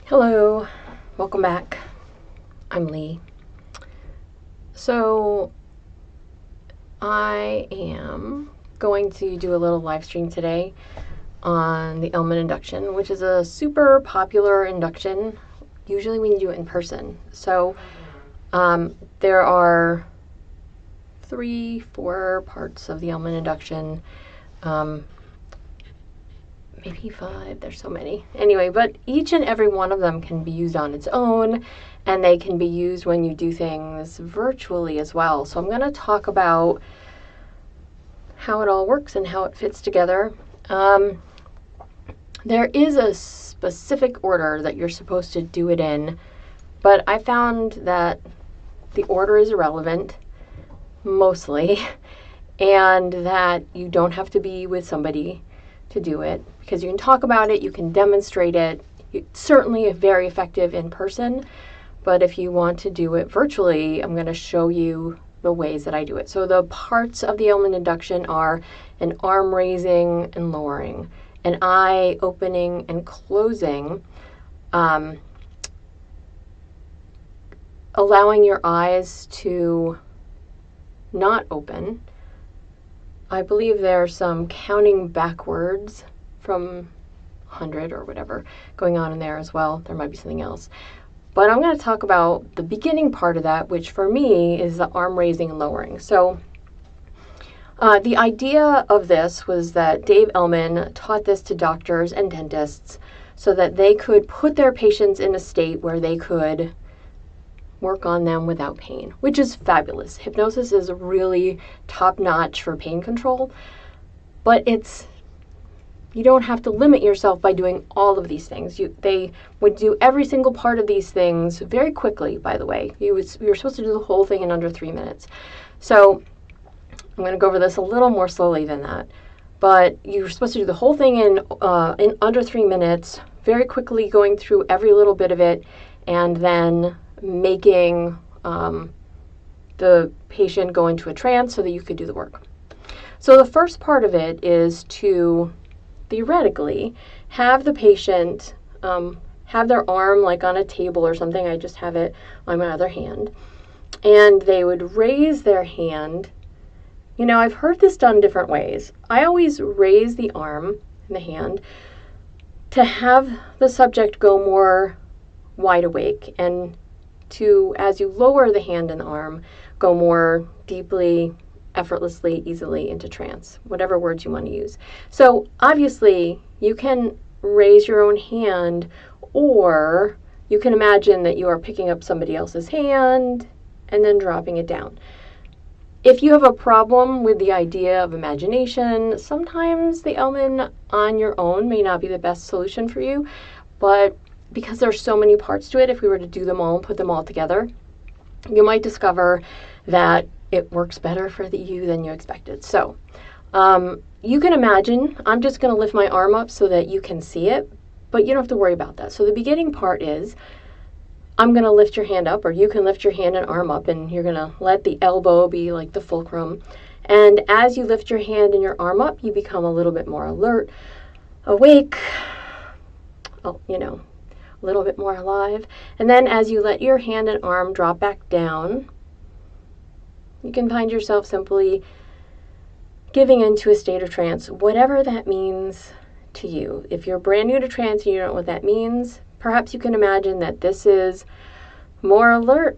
Hello, welcome back. I'm Lee. So I am going to do a little live stream today on the Elman induction, which is a super popular induction. Usually we do it in person. So there are 3-4 parts of the Elman induction. Maybe 5, there's so many. Anyway, but each and every one of them can be used on its own, and they can be used when you do things virtually as well. So I'm going to talk about how it all works and how it fits together. There is a specific order that you're supposed to do it in, but I found that the order is irrelevant, mostly, and that you don't have to be with somebody to do it, because you can talk about it, you can demonstrate it. It's certainly very effective in person, but if you want to do it virtually, I'm going to show you the ways that I do it. So the parts of the Elman induction are an arm raising and lowering, an eye opening and closing, allowing your eyes to not open. I believe there's some counting backwards from 100 or whatever going on in there as well. There might be something else. But I'm going to talk about the beginning part of that, which for me is the arm raising and lowering. So the idea of this was that Dave Elman taught this to doctors and dentists so that they could put their patients in a state where they could work on them without pain, which is fabulous. Hypnosis is really top-notch for pain control, but you don't have to limit yourself by doing all of these things. They would do every single part of these things very quickly, by the way. You were supposed to do the whole thing in under 3 minutes. So I'm going to go over this a little more slowly than that, but you're supposed to do the whole thing in under 3 minutes, very quickly going through every little bit of it, and then making the patient go into a trance so that you could do the work. So the first part of it is to theoretically have the patient have their arm like on a table or something. I just have it on my other hand, and they would raise their hand. You know, I've heard this done different ways. I always raise the arm and the hand to have the subject go more wide awake, and to, as you lower the hand and the arm, go more deeply, effortlessly, easily into trance, whatever words you want to use. So obviously you can raise your own hand, or you can imagine that you are picking up somebody else's hand and then dropping it down. If you have a problem with the idea of imagination, sometimes the Elman on your own may not be the best solution for you, but because there's so many parts to it, if we were to do them all and put them all together, you might discover that it works better for you than you expected. So you can imagine, I'm just going to lift my arm up so that you can see it, but you don't have to worry about that. So the beginning part is, I'm going to lift your hand up, or you can lift your hand and arm up, and you're going to let the elbow be like the fulcrum. And as you lift your hand and your arm up, you become a little bit more alert, awake, a little bit more alive. And then as you let your hand and arm drop back down, you can find yourself simply giving into a state of trance, whatever that means to you. If you're brand new to trance and you don't know what that means, perhaps you can imagine that this is more alert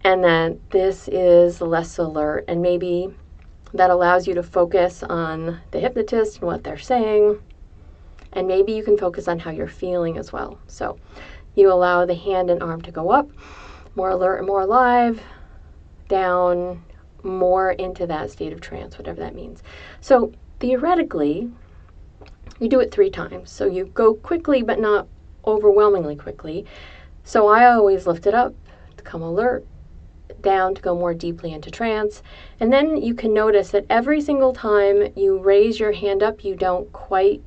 and that this is less alert, and maybe that allows you to focus on the hypnotist and what they're saying. And maybe you can focus on how you're feeling as well. So you allow the hand and arm to go up, more alert and more alive, down, more into that state of trance, whatever that means. So theoretically, you do it 3 times. So you go quickly, but not overwhelmingly quickly. So I always lift it up to come alert, down to go more deeply into trance. And then you can notice that every single time you raise your hand up, you don't quite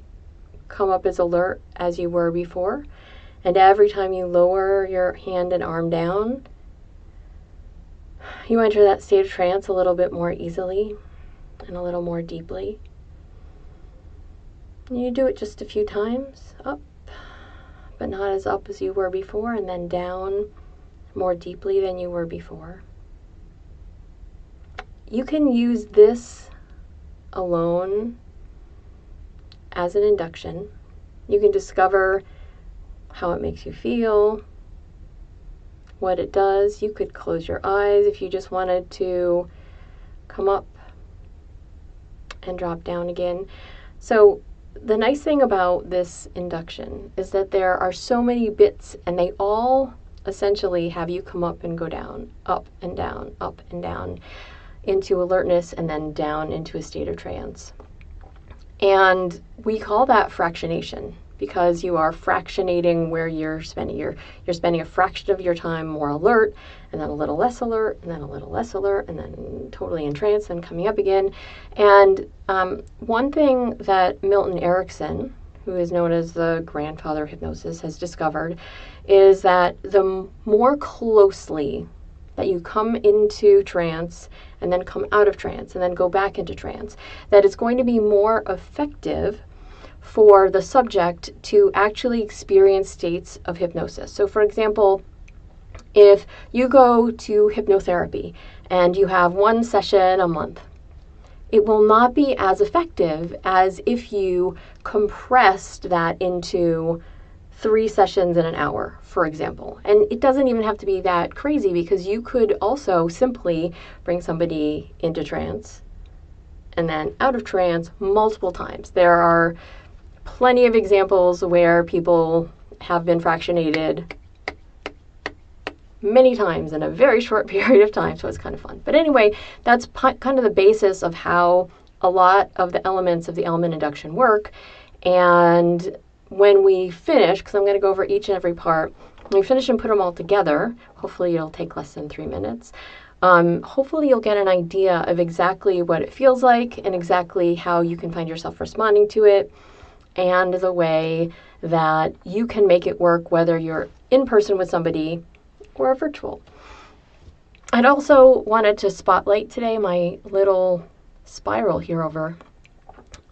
come up as alert as you were before. And every time you lower your hand and arm down, you enter that state of trance a little bit more easily and a little more deeply. And you do it just a few times, up, but not as up as you were before, and then down more deeply than you were before. You can use this alone as an induction. You can discover how it makes you feel, what it does. You could close your eyes if you just wanted to come up and drop down again. So the nice thing about this induction is that there are so many bits, and they all essentially have you come up and go down, up and down into alertness, and then down into a state of trance. And we call that fractionation, because you are fractionating where you're spending a fraction of your time more alert, and then a little less alert, and then a little less alert, and then totally in trance, and coming up again. And one thing that Milton Erickson, who is known as the grandfather of hypnosis, has discovered is that the more closely that you come into trance and then come out of trance and then go back into trance, that it's going to be more effective for the subject to actually experience states of hypnosis. So for example, if you go to hypnotherapy and you have one session a month, it will not be as effective as if you compressed that into 3 sessions in an hour, for example. And it doesn't even have to be that crazy, because you could also simply bring somebody into trance and then out of trance multiple times. There are plenty of examples where people have been fractionated many times in a very short period of time, so it's kind of fun. But anyway, that's kind of the basis of how a lot of the elements of the Elman induction work. And when we finish, because I'm going to go over each and every part, when we finish and put them all together, hopefully it'll take less than 3 minutes. Hopefully you'll get an idea of exactly what it feels like and exactly how you can find yourself responding to it, and the way that you can make it work whether you're in person with somebody or virtual. I'd also wanted to spotlight today my little spiral here over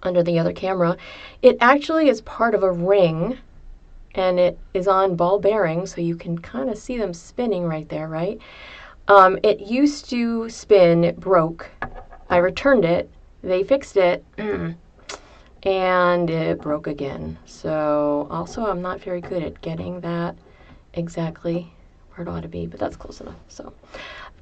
under the other camera. It actually is part of a ring, and it is on ball bearings, so you can kind of see them spinning right there, right? It used to spin, it broke. I returned it, they fixed it, and it broke again. So also I'm not very good at getting that exactly where it ought to be, but that's close enough. So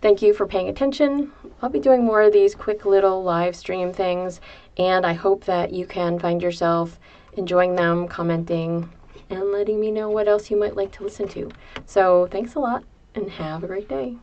thank you for paying attention. I'll be doing more of these quick little live stream things, and I hope that you can find yourself enjoying them, commenting, and letting me know what else you might like to listen to. So thanks a lot, and have a great day.